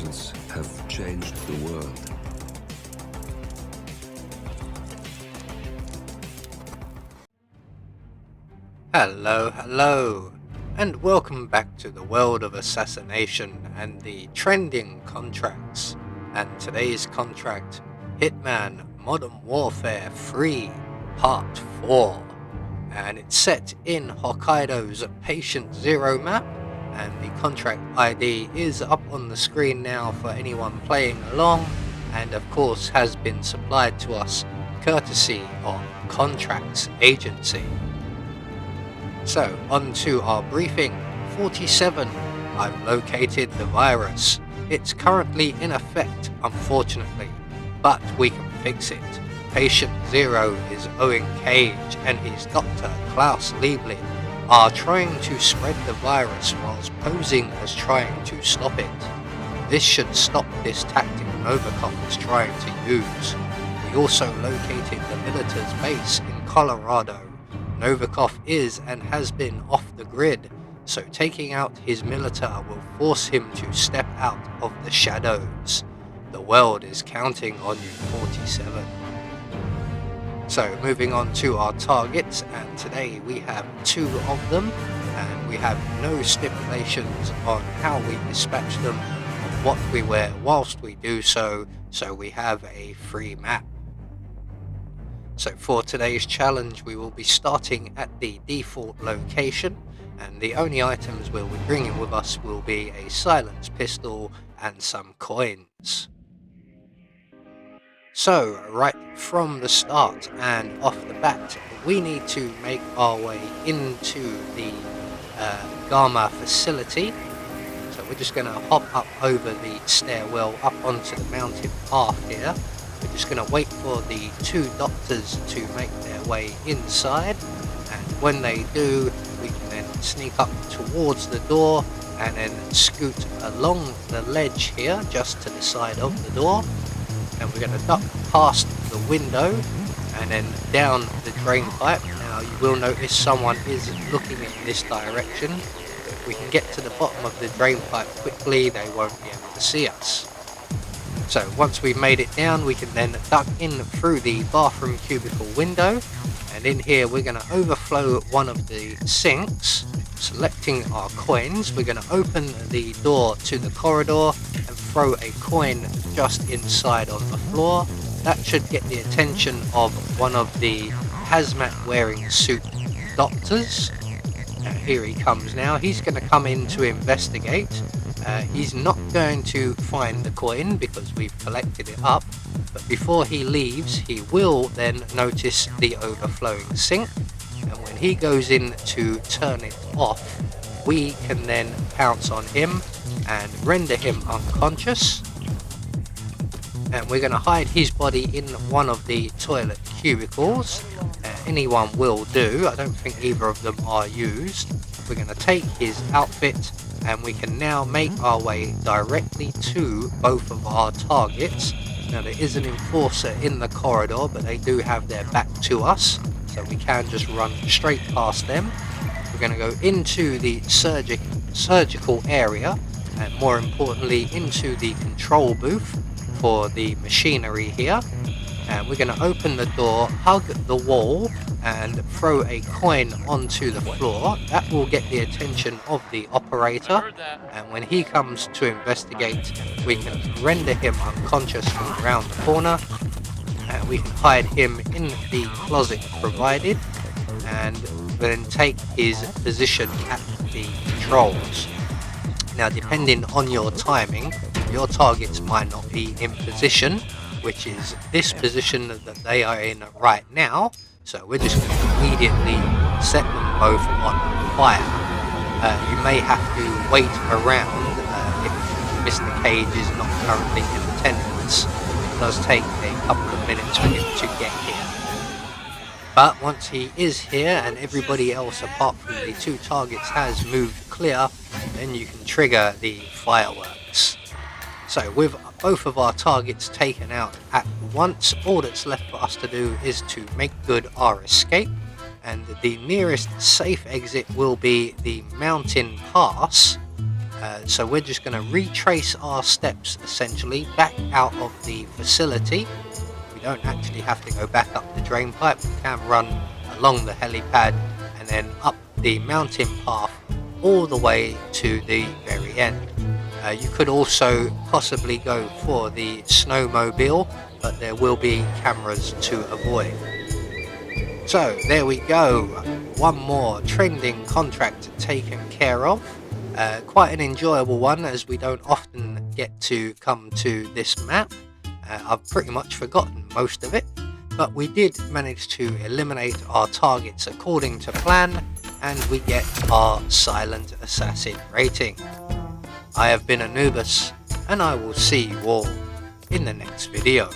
words have changed the world. Hello, and welcome back to the world of assassination and the trending contracts. And today's contract, Hitman Modern Warfare 3 Part 4. And it's set in Hokkaido's Patient Zero map, and the contract ID is up on the screen now for anyone playing along, and of course has been supplied to us courtesy of Contracts Agency. So, on to our briefing. 47. I've located the virus. It's currently in effect, unfortunately, but we can fix it. Patient Zero is Owen Cage and his doctor Klaus Lieblin are trying to spread the virus whilst posing as trying to stop it. This should stop this tactic Novikov is trying to use. We also located the military's base in Colorado. Novikov is and has been off the grid, so taking out his militar will force him to step out of the shadows. The world is counting on you, 47. So moving on to our targets, and today we have 2 of them, and we have no stipulations on how we dispatch them or what we wear whilst we do so we have a free map. So for today's challenge, we will be starting at the default location, and the only items we'll be bringing with us will be a silenced pistol and some coins. So right from the start and off the bat, we need to make our way into the Gamma facility. So we're just going to hop up over the stairwell up onto the mountain path here. We're just going to wait for the 2 doctors to make their way inside, and when they do, we can then sneak up towards the door and then scoot along the ledge here just to the side of the door, and we're going to duck past the window and then down the drain pipe. Now you will notice someone is looking in this direction. If we can get to the bottom of the drain pipe quickly, they won't be able to see us. So once we've made it down, we can then duck in through the bathroom cubicle window, and in here we're going to overflow one of the sinks. Selecting our coins, we're going to open the door to the corridor and throw a coin just inside on the floor. That should get the attention of one of the hazmat wearing suit doctors. And here he comes now. He's going to come in to investigate. He's not going to find the coin because we've collected it up, but before he leaves he will then notice the overflowing sink, and when he goes in to turn it off, we can then pounce on him and render him unconscious, and we're going to hide his body in one of the toilet cubicles. Anyone will do, I don't think either of them are used. We're going to take his outfit, and we can now make our way directly to both of our targets. Now there is an enforcer in the corridor, but they do have their back to us, so we can just run straight past them. We're going to go into the surgical area, and more importantly into the control booth for the machinery here. And we're going to open the door, hug the wall, and throw a coin onto the floor. That will get the attention of the operator, and when he comes to investigate, we can render him unconscious from around the corner, and we can hide him in the closet provided, and then take his position at the controls. Now depending on your timing, your targets might not be in position, which is this position that they are in right now, so we're just going to immediately set them both on fire. You may have to wait around if Mr. Cage is not currently in attendance. It does take a couple of minutes for him to get here. But once he is here and everybody else apart from the 2 targets has moved clear, then you can trigger the fireworks. So with both of our targets taken out at once, all that's left for us to do is to make good our escape, and the nearest safe exit will be the mountain pass, So we're just going to retrace our steps essentially back out of the facility. We don't actually have to go back up the drain pipe. We can run along the helipad and then up the mountain path all the way to the very end. You could also possibly go for the snowmobile, but there will be cameras to avoid. So there we go, one more trending contract taken care of. Quite an enjoyable one, as we don't often get to come to this map. I've pretty much forgotten most of it, but we did manage to eliminate our targets according to plan, and we get our Silent Assassin rating. I have been Anubis, and I will see you all in the next video.